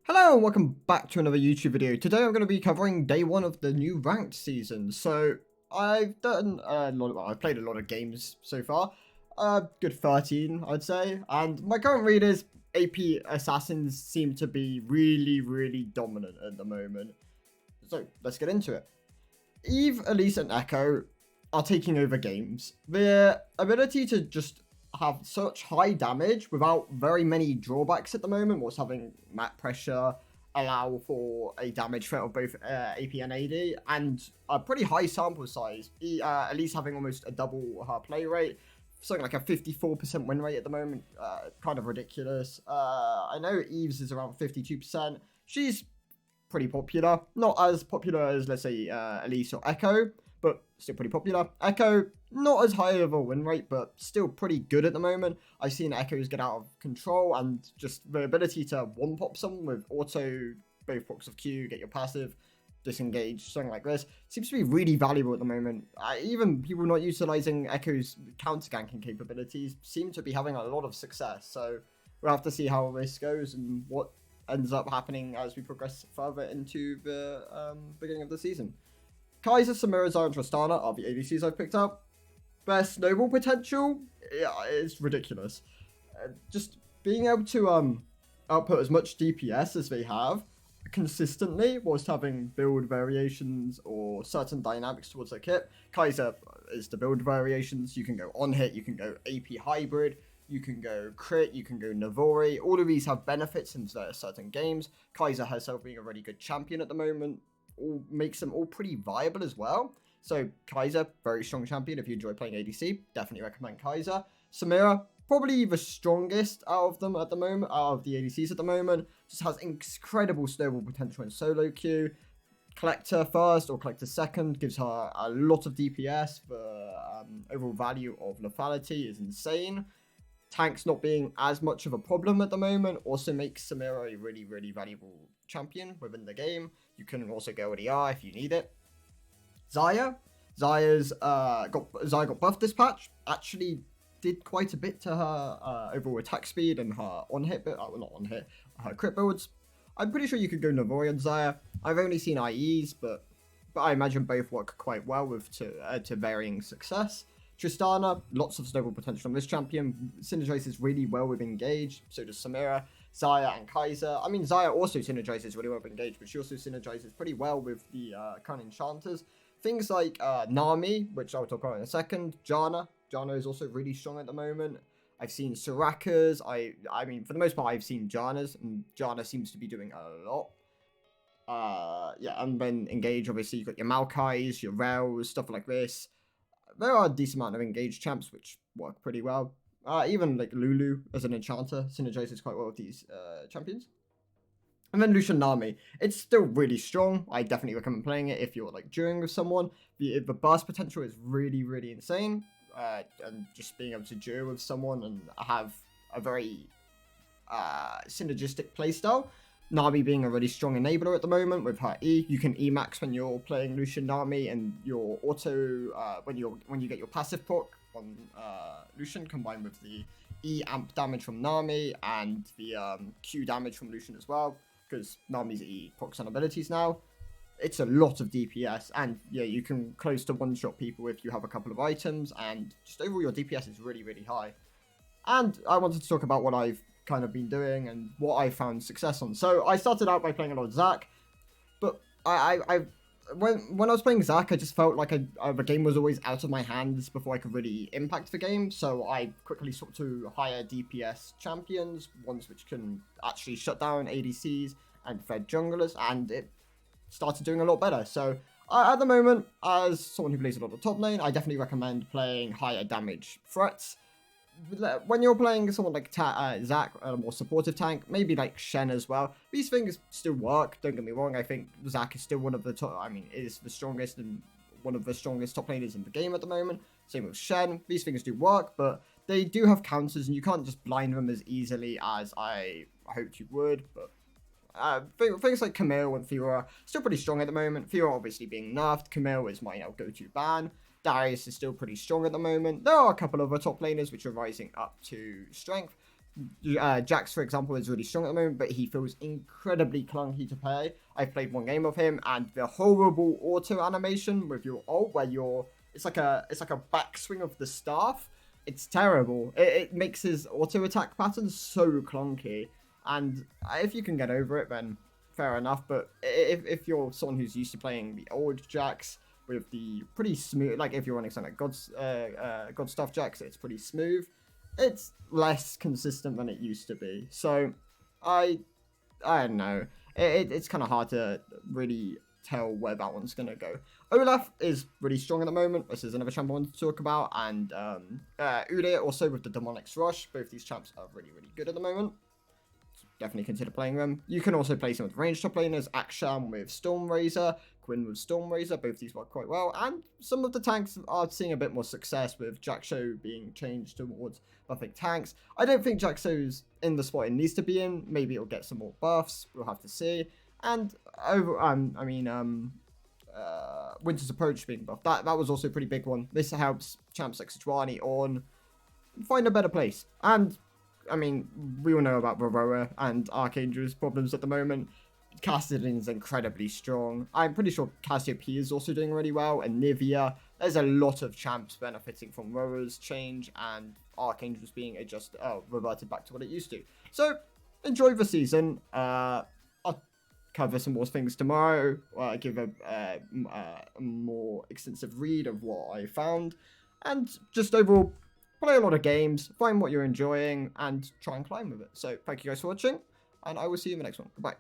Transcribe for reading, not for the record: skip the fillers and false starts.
Hello and welcome back to another YouTube video. Today I'm going to be covering day one of the new ranked season. So I've done I've played a lot of games so far. Good 13 I'd say. And my current read is AP assassins seem to be really dominant at the moment. So let's get into it. Eve, Elise and Echo are taking over games. Their ability to just have such high damage without very many drawbacks at the moment, was having map pressure, allow for a damage threat of both AP and AD, and a pretty high sample size. At least having almost a double her play rate, something like a 54% win rate at the moment, kind of ridiculous. I know Eve's is around 52%. She's pretty popular, not as popular as, let's say, Elise or Echo, but still pretty popular. Echo, not as high of a win rate, but still pretty good at the moment. I've seen Echoes get out of control, and just the ability to one-pop someone with auto, both procs of Q, get your passive, disengage, something like this, seems to be really valuable at the moment. Even people not utilizing Echo's counter-ganking capabilities seem to be having a lot of success, so we'll have to see how this goes and what ends up happening as we progress further into the beginning of the season. Kai'Sa, Samira, Zarya, and Tristana are the ADCs I've picked up. Their snowball potential, yeah, it's ridiculous. Just being able to output as much DPS as they have consistently, whilst having build variations or certain dynamics towards their kit. Kai'Sa is the build variations. You can go on hit, you can go AP hybrid, you can go crit, you can go Navori. All of these have benefits in certain games. Kai'Sa herself being a really good champion at the moment all makes them all pretty viable as well. So Kai'Sa, very strong champion. If you enjoy playing ADC, definitely recommend Kai'Sa. Samira, probably the strongest out of them at the moment, out of the ADCs at the moment. Just has incredible snowball potential in solo queue. Collector first or Collector second gives her a lot of DPS. The overall value of lethality is insane. Tanks not being as much of a problem at the moment also makes Samira a really valuable champion within the game. You can also go with ER if you need it. Zarya got buffed this patch. Actually did quite a bit to her overall attack speed and her on-hit bit. Well, not on-hit, her crit builds. I'm pretty sure you could go Navori on Zarya. I've only seen IEs, but I imagine both work quite well with to varying success. Tristana, lots of snowball potential on this champion. Synergizes really well with Engage. So does Samira, Zarya, and Kai'Sa. I mean, Zarya also synergizes really well with Engage, but she also synergizes pretty well with the current enchanters. Things like Nami, which I'll talk about in a second. Janna is also really strong at the moment. I've seen Soraka's. I mean, for the most part, I've seen Janna's, and Janna seems to be doing a lot. Yeah, and then Engage, obviously, you've got your Maokai's, your Rels, stuff like this. There are a decent amount of engaged champs which work pretty well. Even like Lulu as an enchanter synergizes quite well with these champions. And then Lucian and Nami, it's still really strong. I definitely recommend playing it if you're like during with someone. The burst potential is really insane. And just being able to duo with someone and have a very synergistic playstyle. Nami being a really strong enabler at the moment with her E. You can E max when you're playing Lucian Nami, and your auto when you get your passive proc on Lucian combined with the E amp damage from Nami and the Q damage from Lucian as well, because Nami's E procs on abilities now. It's a lot of DPS, and yeah, you can close to one-shot people if you have a couple of items, and just overall your DPS is really high. And I wanted to talk about what I've kind of been doing and what I found success on. So I started out by playing a lot of Zac, but when I was playing Zac, I just felt like the game was always out of my hands before I could really impact the game. So I quickly swapped to higher DPS champions, ones which can actually shut down ADCs and fed junglers, and it started doing a lot better. So at the moment, as someone who plays a lot of top lane, I definitely recommend playing higher damage threats. When you're playing someone like Zac, a more supportive tank, maybe like Shen as well, these things still work, don't get me wrong. I think Zac is still one of the top, is the strongest and one of the strongest top laners in the game at the moment. Same with Shen, these things do work, but they do have counters and you can't just blind them as easily as I hoped you would. But things like Camille and Fiora still pretty strong at the moment. Fiora obviously being nerfed, Camille is my go-to ban. Darius is still pretty strong at the moment. There are a couple of other top laners which are rising up to strength. Jax, for example, is really strong at the moment, but he feels incredibly clunky to play. I've played one game of him, and the horrible auto animation with your ult, where it's like a backswing of the staff. It's terrible. It makes his auto attack pattern so clunky, and if you can get over it, then fair enough. But if you're someone who's used to playing the old Jax with the pretty smooth, like if you're running something like God Stuff Jax, it's pretty smooth. It's less consistent than it used to be. So I don't know. It's kind of hard to really tell where that one's going to go. Olaf is really strong at the moment. This is another champ I wanted to talk about. And Udyr also with the Demonic's Rush. Both these champs are really, really good at the moment. Definitely consider playing them. You can also play some with ranged top laners. Aksham with Stormrazor. Quinn with Stormrazor. Both these work quite well. And some of the tanks are seeing a bit more success with Jaxo being changed towards buffing tanks. I don't think Jaxo's in the spot it needs to be in. Maybe it'll get some more buffs. We'll have to see. And Winter's Approach being buffed. That was also a pretty big one. This helps champs like Sejuani on find a better place. And I mean, we all know about Varroa and Archangel's problems at the moment. Kassadin's incredibly strong. I'm pretty sure Cassiopeia is also doing really well, and Nivea. There's a lot of champs benefiting from Rora's change and Archangel's being reverted back to what it used to. So, enjoy the season. I'll cover some more things tomorrow. Give a more extensive read of what I found. And just overall, play a lot of games, find what you're enjoying, and try and climb with it. So, thank you guys for watching, and I will see you in the next one. Goodbye.